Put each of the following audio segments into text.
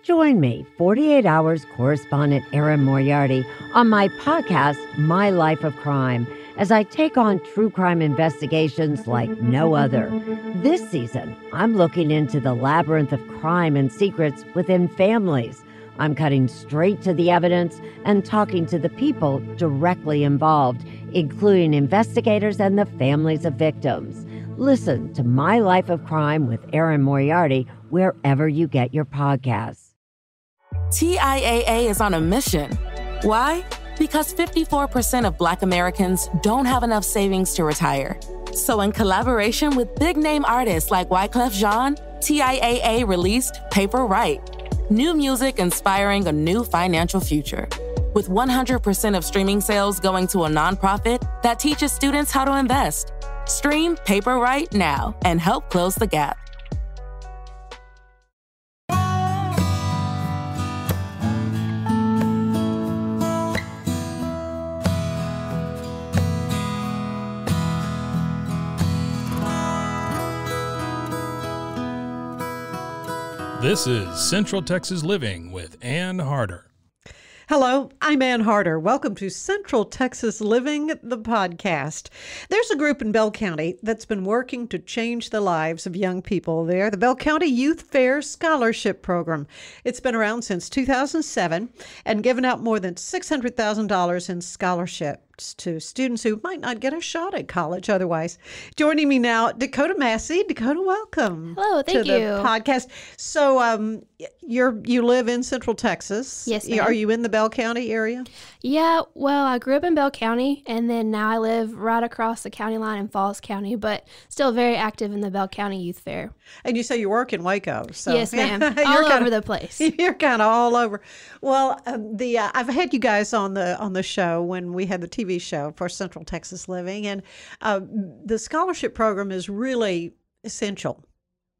Join me, 48 Hours correspondent Erin Moriarty, on my podcast, My Life of Crime, as I take on true crime investigations like no other. This season, I'm looking into the labyrinth of crime and secrets within families. I'm cutting straight to the evidence and talking to the people directly involved, including investigators and the families of victims. Listen to My Life of Crime with Erin Moriarty wherever you get your podcasts. TIAA is on a mission. Why? Because 54% of Black Americans don't have enough savings to retire. So in collaboration with big-name artists like Wyclef Jean, TIAA released Paper Right, new music inspiring a new financial future. With 100% of streaming sales going to a nonprofit that teaches students how to invest. Stream Paper Right now and help close the gap. This is Central Texas Living with Ann Harder. Hello, I'm Ann Harder. Welcome to Central Texas Living, the podcast. There's a group in Bell County that's been working to change the lives of young people there, the Bell County Youth Fair Scholarship Program. It's been around since 2007 and given out more than $600,000 in scholarships to students who might not get a shot at college otherwise. Joining me now, Dakota Massey. Dakota, welcome. Hello, thank you. To the podcast. So you live in Central Texas. Yes, ma'am. Are you in the Bell County area? Yeah, well, I grew up in Bell County, and then now I live right across the county line in Falls County, but still very active in the Bell County Youth Fair. And you say you work in Waco. So yes, ma'am. All over the place. You're kind of all over. Well, I've had you guys on the show when we had the TV show for Central Texas Living, and the scholarship program is really essential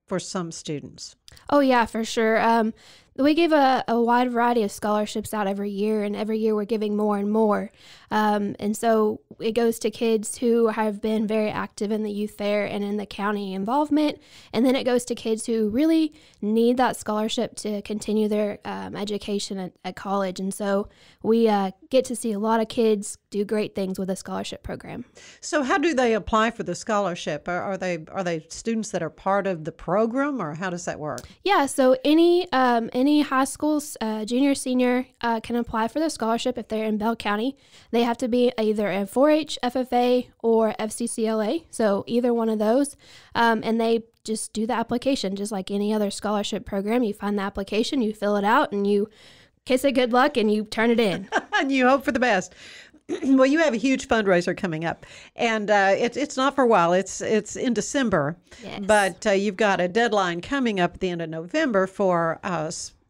for some students. Oh, yeah, for sure. We give a wide variety of scholarships out every year, and every year we're giving more and more. And so it goes to kids who have been very active in the youth fair and in the county involvement. And then it goes to kids who really need that scholarship to continue their education at college. And so we get to see a lot of kids do great things with the scholarship program. So how do they apply for the scholarship? Are they students that are part of the program, or how does that work? Yeah, so any high school junior, senior can apply for the scholarship if they're in Bell County. They have to be either a 4-H, FFA, or FCCLA, so either one of those, and they just do the application just like any other scholarship program. You find the application, you fill it out, and you kiss it good luck, and you turn it in. And you hope for the best. Well, you have a huge fundraiser coming up, and it's not for a while. It's in December, yes. But you've got a deadline coming up at the end of November for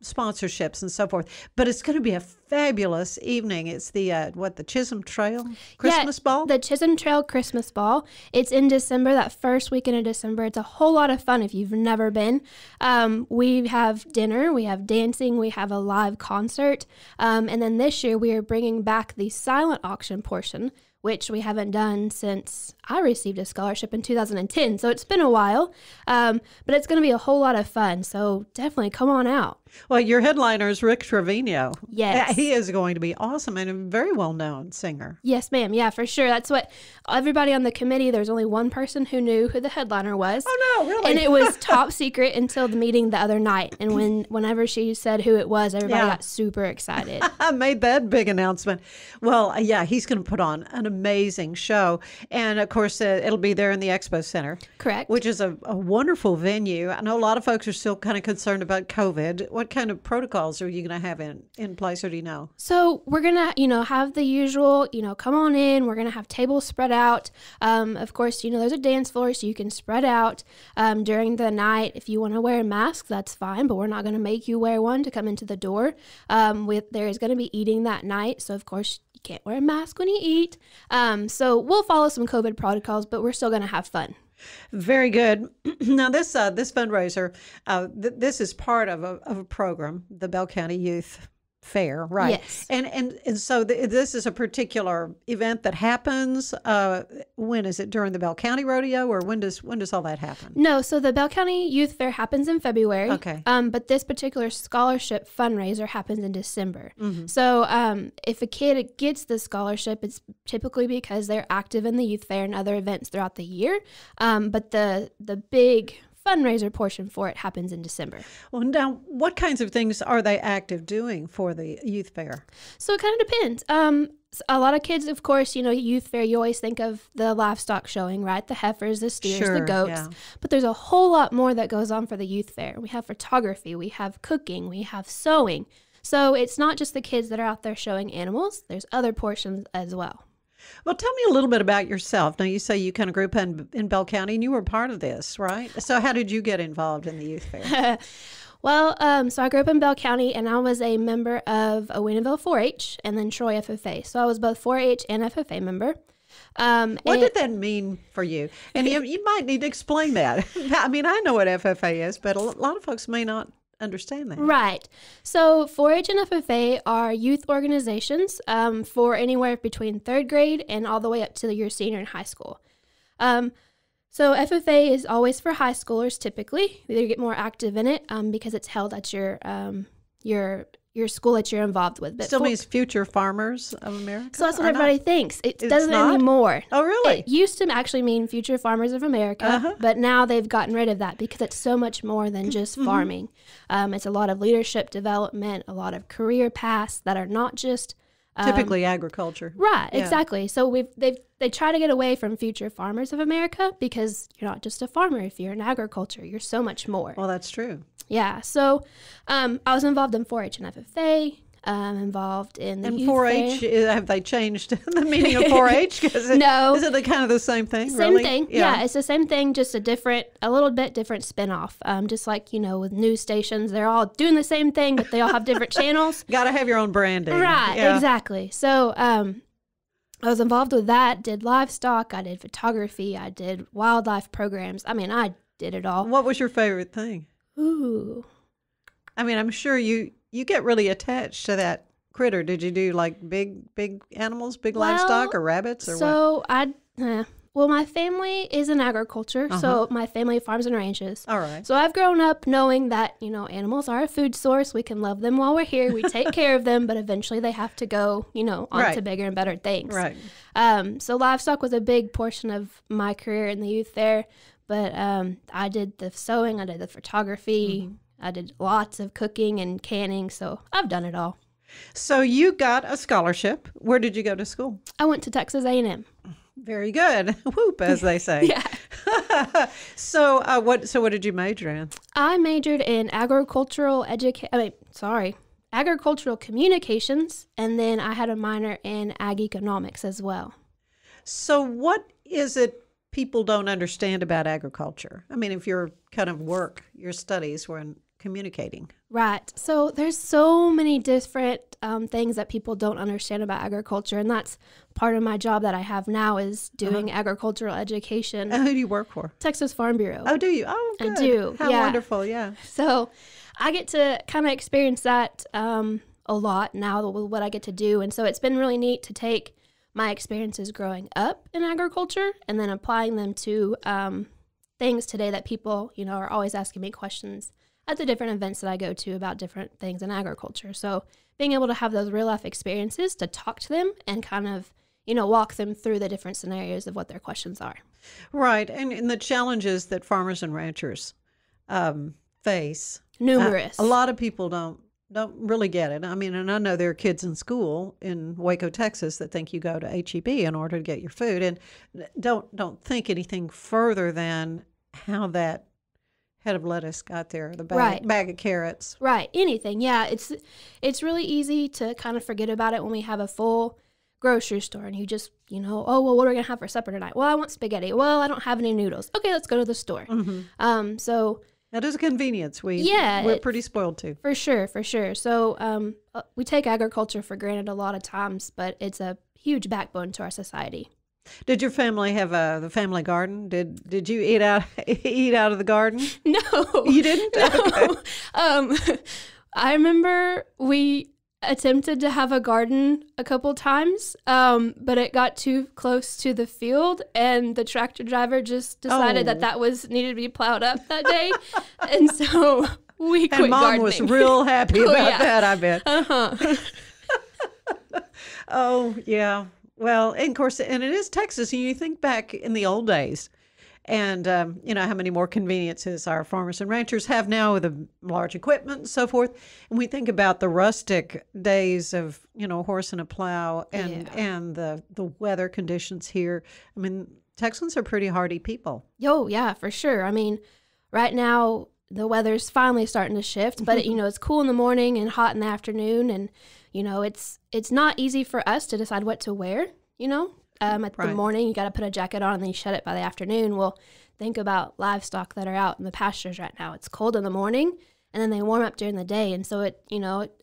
sponsorships and so forth. But it's going to be a fabulous evening. It's the Chisholm Trail Christmas Ball? The Chisholm Trail Christmas Ball. It's in December, that first weekend of December. It's a whole lot of fun if you've never been. We have dinner, we have dancing, we have a live concert. And then this year we are bringing back the silent auction portion, which we haven't done since I received a scholarship in 2010. So it's been a while, but it's going to be a whole lot of fun. So definitely come on out. Well, your headliner is Rick Trevino. Yes. He is going to be awesome and a very well-known singer. Yes, ma'am. Yeah, for sure. That's what everybody on the committee, there's only one person who knew who the headliner was. Oh, no, really? And it was top secret until the meeting the other night. And whenever she said who it was, everybody got super excited. I made that big announcement. Well, yeah, he's going to put on an amazing show. And, of course, it'll be there in the Expo Center. Correct. Which is a wonderful venue. I know a lot of folks are still kind of concerned about COVID. What kind of protocols are you going to have in place, or do you know? So we're going to, have the usual, come on in. We're going to have tables spread out. Of course, there's a dance floor, so you can spread out during the night. If you want to wear a mask, that's fine, but we're not going to make you wear one to come into the door. There is going to be eating that night, so of course, you can't wear a mask when you eat. So we'll follow some COVID protocols, but we're still going to have fun. Very good. Now, this fundraiser, this is part of a program, the Bell County Youth fair, right? Yes. And so this is a particular event that happens. When is it, during the Bell County Rodeo, or when does all that happen? No, so the Bell County Youth Fair happens in February. Okay. But this particular scholarship fundraiser happens in December. Mm-hmm. So if a kid gets the scholarship, it's typically because they're active in the youth fair and other events throughout the year. But the big fundraiser portion for it happens in December. Well, now, what kinds of things are they active doing for the youth fair? So it kind of depends. A lot of kids, of course, youth fair, you always think of the livestock showing, right? The heifers, the steers, Sure, the goats. yeah. But there's a whole lot more that goes on for the youth fair. We have photography, we have cooking, we have sewing. So it's not just the kids that are out there showing animals. There's other portions as well. Well, tell me a little bit about yourself. Now, you say you kind of grew up in Bell County, and you were part of this, right? So how did you get involved in the youth fair? Well, so I grew up in Bell County, and I was a member of Owennville 4-H and then Troy FFA. So I was both 4-H and FFA member. What did that mean for you? And you might need to explain that. I mean, I know what FFA is, but a lot of folks may not understand that. Right. So 4-H and FFA are youth organizations for anywhere between third grade and all the way up to your senior in high school. So FFA is always for high schoolers typically. They get more active in it because it's held at your school that you're involved with. But Still means Future Farmers of America? So that's what or everybody not? thinks. It It's doesn't not? anymore. Oh, really? It used to actually mean Future Farmers of America, but now they've gotten rid of that because it's so much more than just farming. It's a lot of leadership development, a lot of career paths that are not just Typically agriculture. Right, Yeah. exactly. So they try to get away from Future Farmers of America because you're not just a farmer. If you're in agriculture, you're so much more. Well, that's true. Yeah. So I was involved in 4-H and FFA. Involved in the And youth 4-H, fair. have they changed the meaning of 4-H? No. Is it kind of the same thing? Same really? thing. Yeah, it's the same thing, just a little bit different spin-off. Just like, with news stations, they're all doing the same thing, but they all have different channels. Got to have your own branding. Right, Yeah. exactly. So I was involved with that, did livestock, I did photography, I did wildlife programs. I mean, I did it all. What was your favorite thing? Ooh. I mean, I'm sure you get really attached to that critter. Did you do like big animals, big livestock, or rabbits, or what? Well, my family is in agriculture, so my family farms and ranches. All right. So I've grown up knowing that, animals are a food source. We can love them while we're here. We take care of them, but eventually they have to go, on Right. to bigger and better things. Right. So livestock was a big portion of my career in the youth fair, but I did the sewing, I did the photography, I did lots of cooking and canning, so I've done it all. So you got a scholarship. Where did you go to school? I went to Texas A&M. Very good. Whoop, as they say. Yeah. So what did you major in? I majored in agricultural communications, and then I had a minor in ag economics as well. So what is it people don't understand about agriculture? I mean, if your kind of your studies were in communicating. Right. So there's so many different things that people don't understand about agriculture, and that's part of my job that I have now is doing agricultural education. Who do you work for? Texas Farm Bureau. Oh, do you? Oh, I good. do, How yeah. wonderful, yeah. So I get to kind of experience that a lot now with what I get to do, and so it's been really neat to take my experiences growing up in agriculture and then applying them to things today that people, are always asking me questions at the different events that I go to about different things in agriculture. So being able to have those real life experiences to talk to them and kind of, walk them through the different scenarios of what their questions are. Right. And the challenges that farmers and ranchers face. Numerous. A lot of people don't really get it. I mean, and I know there are kids in school in Waco, Texas that think you go to HEB in order to get your food and don't think anything further than how that head of lettuce got there, the bag of carrots. Right. Anything. Yeah. It's really easy to kind of forget about it when we have a full grocery store and you just, oh, well, what are we going to have for supper tonight? Well, I want spaghetti. Well, I don't have any noodles. Okay, let's go to the store. Mm-hmm. So that is a convenience. Yeah, we're pretty spoiled too. For sure. So we take agriculture for granted a lot of times, but it's a huge backbone to our society. Did your family have the family garden? Did you eat out of the garden? No, You didn't. No. Okay. I remember we attempted to have a garden a couple times, but it got too close to the field, and the tractor driver just decided that was needed to be plowed up that day, and so we quit and Mom gardening. was real happy about that, I bet. Uh-huh. Oh, yeah. Well, and of course, and it is Texas. And you think back in the old days, and you know how many more conveniences our farmers and ranchers have now with the large equipment and so forth. And we think about the rustic days of, you know, horse and a plow, and the weather conditions here. I mean, Texans are pretty hardy people. Oh, yeah, for sure. I mean, right now the weather's finally starting to shift, but you know, it's cool in the morning and hot in the afternoon, and you know, it's not easy for us to decide what to wear, you know. At the morning, you got to put a jacket on, and then you shut it by the afternoon. Well, think about livestock that are out in the pastures right now. It's cold in the morning, and then they warm up during the day, and so it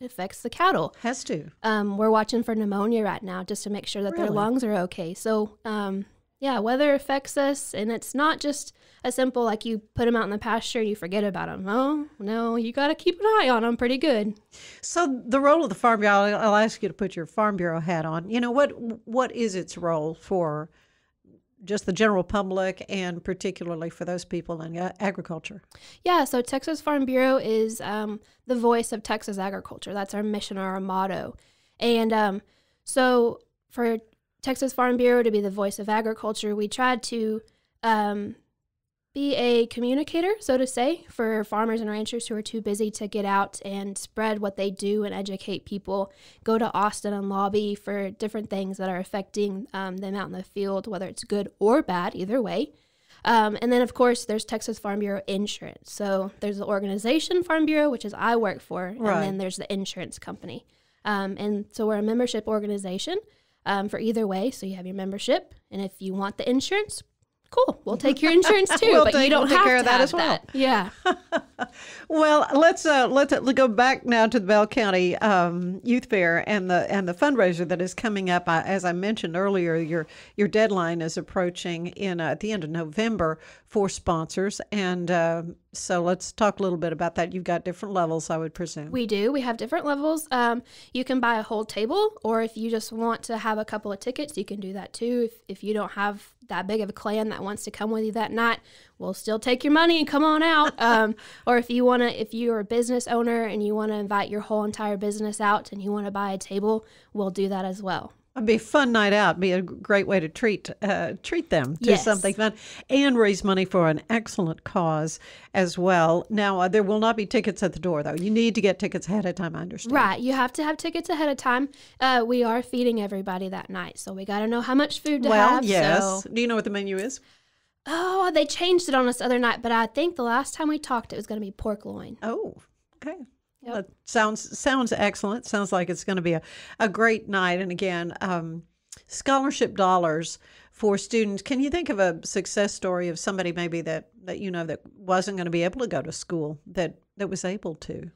affects the cattle. Has to. We're watching for pneumonia right now just to make sure that their lungs are okay. So, yeah, weather affects us, and it's not just a simple, like, you put them out in the pasture, you forget about them. Oh, no, you got to keep an eye on them pretty good. So the role of the Farm Bureau, I'll ask you to put your Farm Bureau hat on. You know, what is its role for just the general public, and particularly for those people in agriculture? Yeah, so Texas Farm Bureau is the voice of Texas agriculture. That's our mission or our motto. And so for Texas Farm Bureau to be the voice of agriculture, we tried to be a communicator, so to say, for farmers and ranchers who are too busy to get out and spread what they do and educate people. Go to Austin and lobby for different things that are affecting them out in the field, whether it's good or bad, either way. And then, of course, there's Texas Farm Bureau Insurance. So there's the organization Farm Bureau, which is I work for, and then there's the insurance company. And so we're a membership organization for either way. So you have your membership, and if you want the insurance, cool, we'll take your insurance too, but you don't have to have that as well. Yeah. Well, let's go back now to the Bell County Youth Fair and the fundraiser that is coming up. As I mentioned earlier, your deadline is approaching at the end of November for sponsors, and so let's talk a little bit about that. You've got different levels, I would presume. We do. We have different levels. You can buy a whole table, or if you just want to have a couple of tickets, you can do that too. If you don't have that big of a clan that wants to come with you that night, we'll still take your money and come on out. Or if you're a business owner and you want to invite your whole entire business out and you want to buy a table, we'll do that as well. It'd be a fun night out. It'd be a great way to treat them to something fun and raise money for an excellent cause as well. Now, there will not be tickets at the door, though. You need to get tickets ahead of time, I understand. Right. You have to have tickets ahead of time. We are feeding everybody that night, so we got to know how much food to have. Well, yes. So. Do you know what the menu is? Oh, they changed it on us the other night, but I think the last time we talked, it was going to be pork loin. Oh, okay. Yep. That sounds excellent. Sounds like it's going to be a great night. And again, scholarship dollars for students. Can you think of a success story of somebody maybe that you know that wasn't going to be able to go to school that was able to?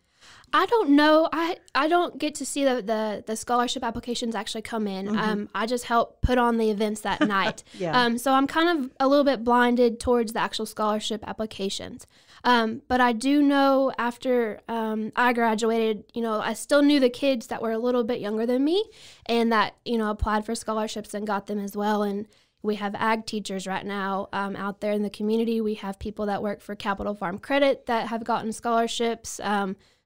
I don't know. I don't get to see the scholarship applications actually come in. Mm-hmm. I just help put on the events that night. Yeah. So I'm kind of a little bit blinded towards the actual scholarship applications. But I do know after I graduated, you know, I still knew the kids that were a little bit younger than me and that, you know, applied for scholarships and got them as well. And we have ag teachers right now out there in the community. We have people that work for Capital Farm Credit that have gotten scholarships.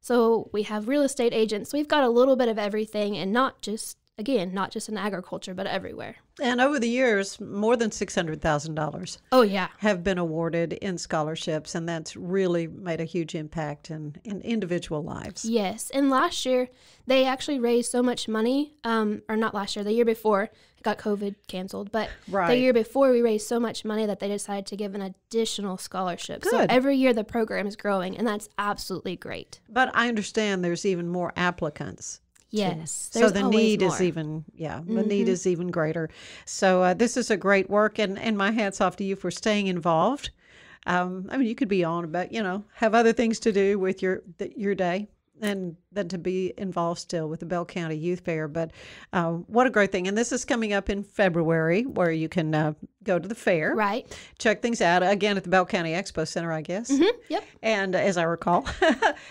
So we have real estate agents. So we've got a little bit of everything, and not just in agriculture, but everywhere. And over the years, more than $600,000 Oh, yeah. have been awarded in scholarships, and that's really made a huge impact in individual lives. Yes. And last year, they actually raised so much money, or not last year, the year before, it got COVID canceled, but the year before we raised so much money that they decided to give an additional scholarship. Good. So every year the program is growing, and that's absolutely great. But I understand there's even more applicants. Yes. So the need more. is even, the need is even greater. So this is a great work, and my hat's off to you for staying involved. I mean, you could be on about, have other things to do with your day. and then to be involved still with the Bell County Youth Fair. But what a great thing. And this is coming up in February, where you can go to the fair. Right. Check things out, again, at the Bell County Expo Center, I guess. Yep. And as I recall.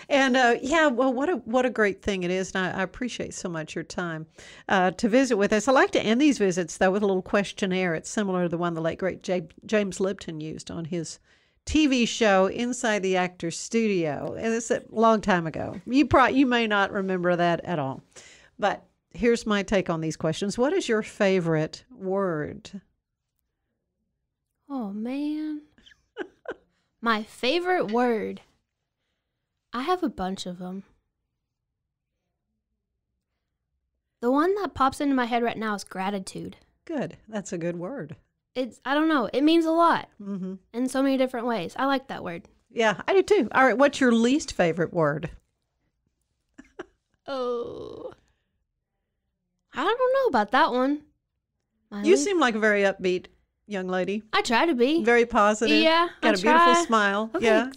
And yeah, well, what a great thing it is. And I appreciate so much your time to visit with us. I like to end these visits, though, with a little questionnaire. It's similar to the one the late, great James Lipton used on his TV show Inside the Actor's Studio. And it's a long time ago. You may not remember that at all. But here's my take on these questions. What is your favorite word? Oh, man. My favorite word. I have a bunch of them. The one that pops into my head right now is gratitude. Good. That's a good word. I don't know. It means a lot Mm-hmm. in so many different ways. I like that word. Yeah, I do too. All right. What's your least favorite word? Oh. I don't know about that one. You seem like a very upbeat young lady. I try to be. Very positive. Yeah, Got I a beautiful try. smile. Okay. Yeah.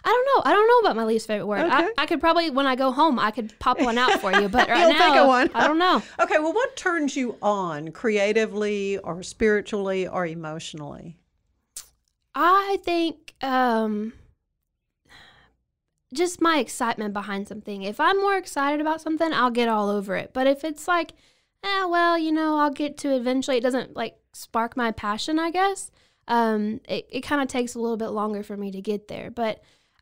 I don't know about my least favorite word. Okay. I could probably, when I go home, I could pop one out for you. But right You'll now, think of one. I don't know. Okay. Well, what turns you on creatively or spiritually or emotionally? I think just my excitement behind something. If I'm more excited about something, I'll get all over it. But if it's like, well, I'll get to eventually, it doesn't like spark my passion, I guess. It kind of takes a little bit longer for me to get there. But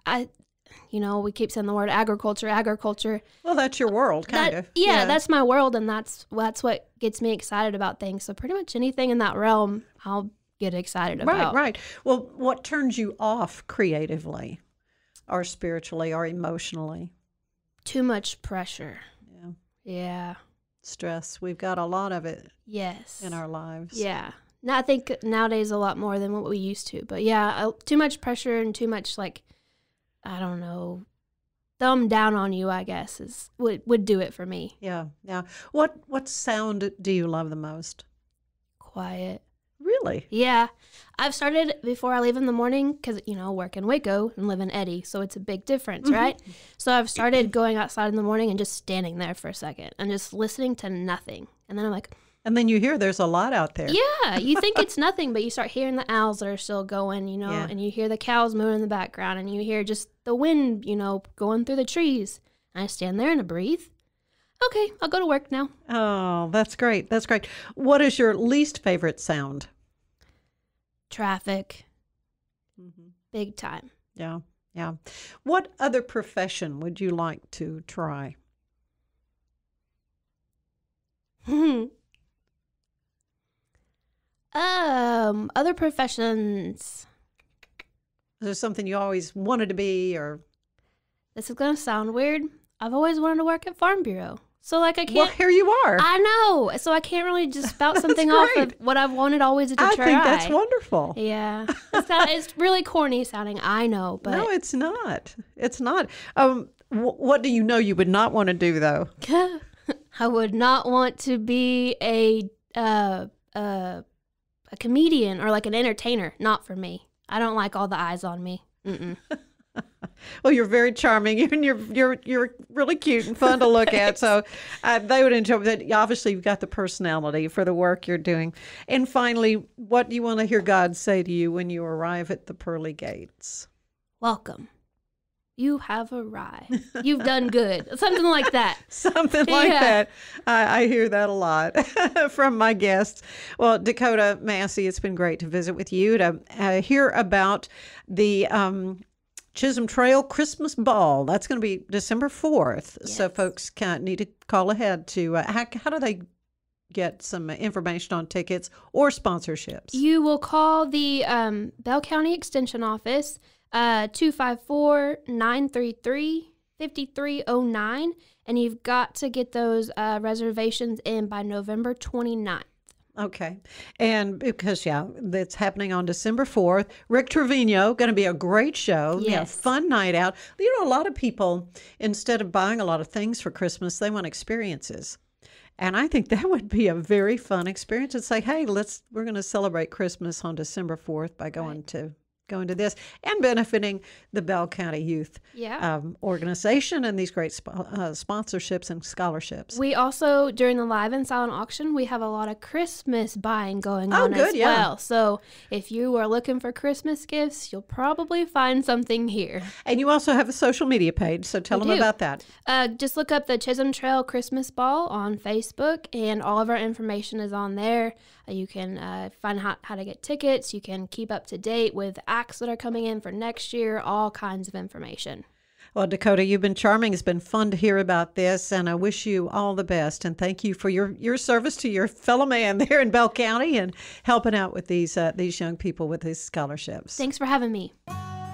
we keep saying the word agriculture. Well, that's your world, kind of. Yeah, that's my world, and that's what gets me excited about things. So pretty much anything in that realm, I'll get excited about. Right. Well, what turns you off creatively or spiritually or emotionally? Too much pressure. Yeah. Yeah. Stress. We've got a lot of it Yes. in our lives. Yeah. Now, I think nowadays a lot more than what we used to. But yeah, too much pressure and too much, like, I don't know, thumb down on you, I guess, would do it for me. Yeah. What sound do you love the most? Quiet. Really? Yeah. I've started before I leave in the morning because, work in Waco and live in Eddy. So it's a big difference, right? So I've started going outside in the morning and just standing there for a second and just listening to nothing. And then I'm like... And then you hear there's a lot out there. Yeah. You think it's nothing, but you start hearing the owls that are still going, Yeah. and you hear the cows mooing in the background and you hear just the wind, going through the trees. And I stand there and I breathe. Okay, I'll go to work now. Oh, that's great. That's great. What is your least favorite sound? Traffic. Big time. Yeah. What other profession would you like to try? Other professions. Is there something you always wanted to be, or? This is gonna sound weird. I've always wanted to work at Farm Bureau. So I can't. Well, here you are. I know. So I can't really just spout something off of what I've wanted always to try. I think that's wonderful. Yeah. It's really corny sounding, I know, but. No, it's not. It's not. What do you know you would not want to do, though? I would not want to be a comedian or like an entertainer. Not for me. I don't like all the eyes on me. Mm-mm. Well, you're very charming, and you're really cute and fun to look at. So they would enjoy that. Obviously, you've got the personality for the work you're doing. And finally, what do you want to hear God say to you when you arrive at the pearly gates? Welcome. You have arrived. You've done good. Something like that. Something like that. I hear that a lot from my guests. Well, Dakota Massey, it's been great to visit with you, to hear about the Chisholm Trail Christmas Ball. That's going to be December 4th. Yes. So folks need to call ahead to, how do they get some information on tickets or sponsorships? You will call the Bell County Extension Office, 254-933-5309, and you've got to get those reservations in by November 29th. Okay. And because, that's happening on December 4th. Rick Trevino, going to be a great show. Yes. Fun night out. A lot of people, instead of buying a lot of things for Christmas, they want experiences. And I think that would be a very fun experience to say, hey, we're going to celebrate Christmas on December 4th by going to going to this and benefiting the Bell County Youth Organization and these great sponsorships and scholarships. We also, during the live and silent auction, we have a lot of Christmas buying going on as well. So if you are looking for Christmas gifts, you'll probably find something here. And you also have a social media page, so tell them about that. Just look up the Chisholm Trail Christmas Ball on Facebook, and all of our information is on there. You can find how to get tickets. You can keep up to date with acts that are coming in for next year, all kinds of information. Well, Dakota, you've been charming. It's been fun to hear about this, and I wish you all the best. And thank you for your service to your fellow man there in Bell County and helping out with these young people with these scholarships. Thanks for having me.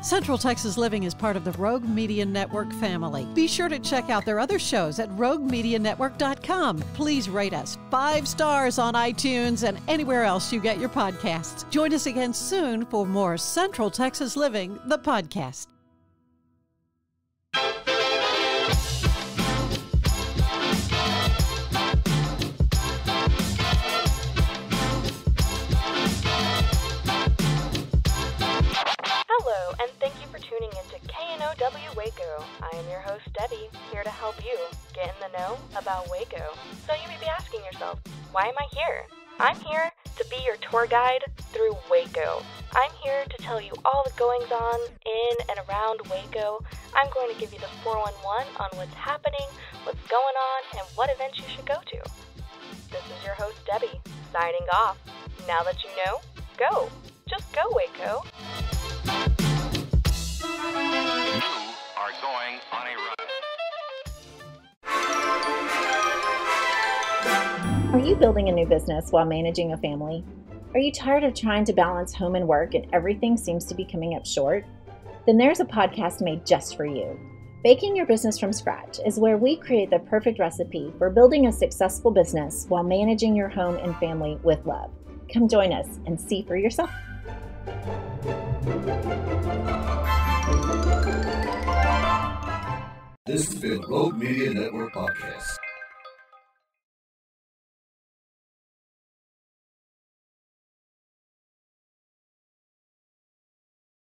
Central Texas Living is part of the Rogue Media Network family. Be sure to check out their other shows at roguemedianetwork.com. Please rate us 5 stars on iTunes and anywhere else you get your podcasts. Join us again soon for more Central Texas Living, the podcast. Hello, and thank you for tuning into KNOW Waco. I am your host, Debbie, here to help you get in the know about Waco. So you may be asking yourself, why am I here? I'm here to be your tour guide through Waco. I'm here to tell you all the goings-on in and around Waco. I'm going to give you the 411 on what's happening, what's going on, and what events you should go to. This is your host, Debbie, signing off. Now that you know, go. Just go, Waco. You are going on a run. Are you building a new business while managing a family? Are you tired of trying to balance home and work and everything seems to be coming up short? Then there's a podcast made just for you. Baking Your Business from Scratch is where we create the perfect recipe for building a successful business while managing your home and family with love. Come join us and see for yourself. This has been a Rogue Media Network podcast.